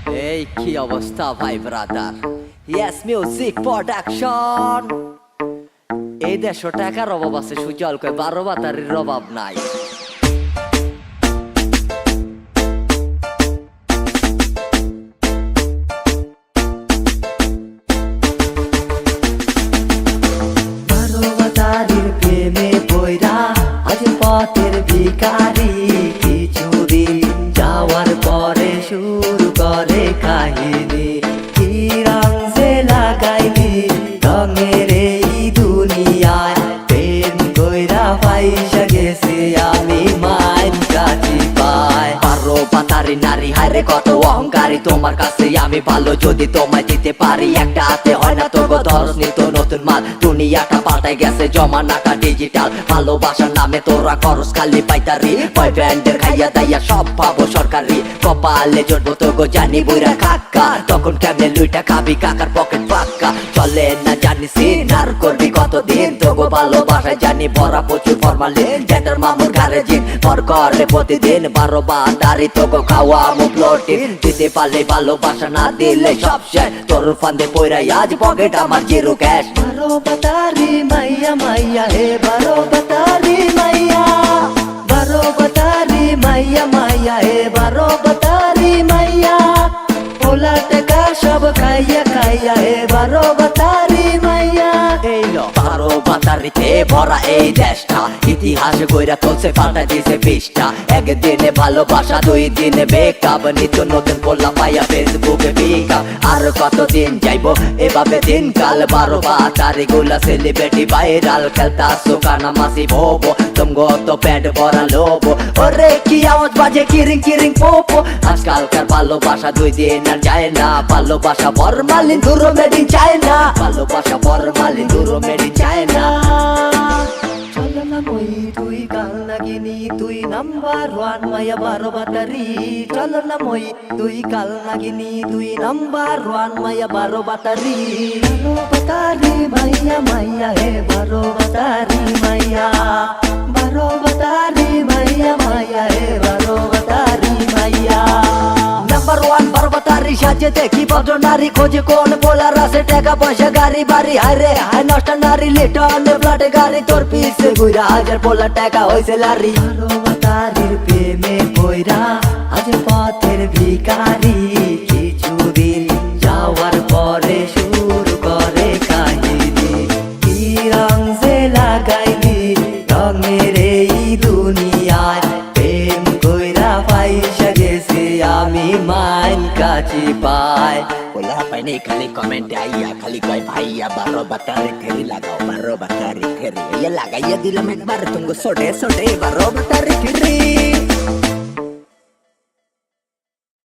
এই কি অবস্থা ভাই ব্রাদার, ইয়েস মিউজিক প্রোডাকশন। এই 150 টাকার অভাব আছে, সুজল কয় 12 বাতারির অভাব নাই। প্রেমে পয়রা আজ পথের ভিখারি, কিছুদিন যাওয়ার পরে শুরু করে কাহিনী। কি রং যে লাগাইলি রঙের এই দুনিয়ায়, প্রেম কইরা পয়সা গেছে আমি মাইন কাছি পাই। 12 বাতারি নারী হায়রে কত অহংকারী, তোমার কাছে আমি ভালো যদি তোমায় দিতে পারি। একটা হাতে হয় না তো গো ধরস নিত নতুন মাল, দুনিয়াটা পাল্টাই গেছে জমানাটা ডিজিটাল। ভালোবাসার নামে তোরা খরচ খালি পাইতারি, বয়ফ্রেন্ডের খাইয়া দাইয়া সব পাবো সরকারি। কপালে জড়বো তো গো জানি বইরা কাকা, তখন কেমনে লুইটা খাবি কাকার পকেট পাক্কা। চলে না জানি সিনার করবি কতদিন, তো গো ভালোবাসায় জানি ভরা প্রচুর ফরমালিন। জেটার মামুর ঘরে জিন পর করে প্রতিদিন, 12 বাতারি তো গো খাওয়া মুখ লোটিন। দিতে পারলে ভালোবাসা, না দিলে সব শেষ। তোর ফান্দে পয়রাই আজ পকেট আমার জিরো ক্যাশ। 12 বাতারি মাইয়া মাইয়া হে 12 বাতারি মাইয়া, 12 বাতারি মাইয়া মাইয়া হে 12 বাতারি মাইয়া। ওলা টাকা সব খাইয়া খাইয়া হে 12 বাতারি মাইয়া। এই লো 12 বাতারিতে ভরা এই দেশটা, ইতিহাস কইরা চলছে পাল্টা দিছে 20টা। একদিনে ভালোবাসা, 2 দিনে বেকআপ, নিত্য নতুন পোলা পাইয়া ফেসবুকে পিকআপ। আর কতদিন যাইবো এভাবে দিনকাল, 12 বাতারি গুলা সেলিব্রিটি ভাইরাল। খেলতা সুকানা মাসি ভোবো তুমগো তো প্যান্ট ভরা লোবো। ওরে কি আওয়াজ বাজে কিরিং কিরিং পোপো, আজকালকার ভালোবাসা 2 দিন আর যায় না। ভালোবাসা ফরমালিন দূর মেড ইন চায়না, ভালোবাসা ফরমালিন দূর মেড ইন চায়না। চলো না মই তুই কাল নাগিনি, তুই নাম্বার 1 মাইয়া 12 বাতারি। চলো না মই তুই কাল নাগিনি, তুই নাম্বার 1 মাইয়া 12 বাতারি। 12 বাতারি মাইয়া মাইয়া হে 12 বাতারি মাইয়া, 12 বাতারি মাইয়া মাইয়া হে 12 বাতারি মাইয়া। নাম্বার 1 12 বাতারি সাজে দেখি ভদ্র নারী, খোঁজে কোন পোলার আছে টাকা পয়সা গাড়ি বাড়ি। হায়রে হায় নষ্ট নারী লিটনে ফ্ল্যাটে গাড়ি, তোর পিছে ঘুরা 1000 পোলা টাকা হইছে লারি। 12 বাতারির প্রেমে পয়রা আজ পথের ভিখারি, কিছুদিন যাওয়ার পরে শুরু করে কাহিনী। কি রং যে লাগাইলি রঙের এই দুনিয়ায়, প্রেম কইরা পয়সা গেছে আমি মাইন কাছি পাই। बोला पाइने खाली कमेंट आइया खाली कोई भाइया 12 बातारी फेरी लगाओ 12 बातारी फेरी ये लगाइए दिल में एक बार तुमको सोटे सोटे 12 बातारी फेरी।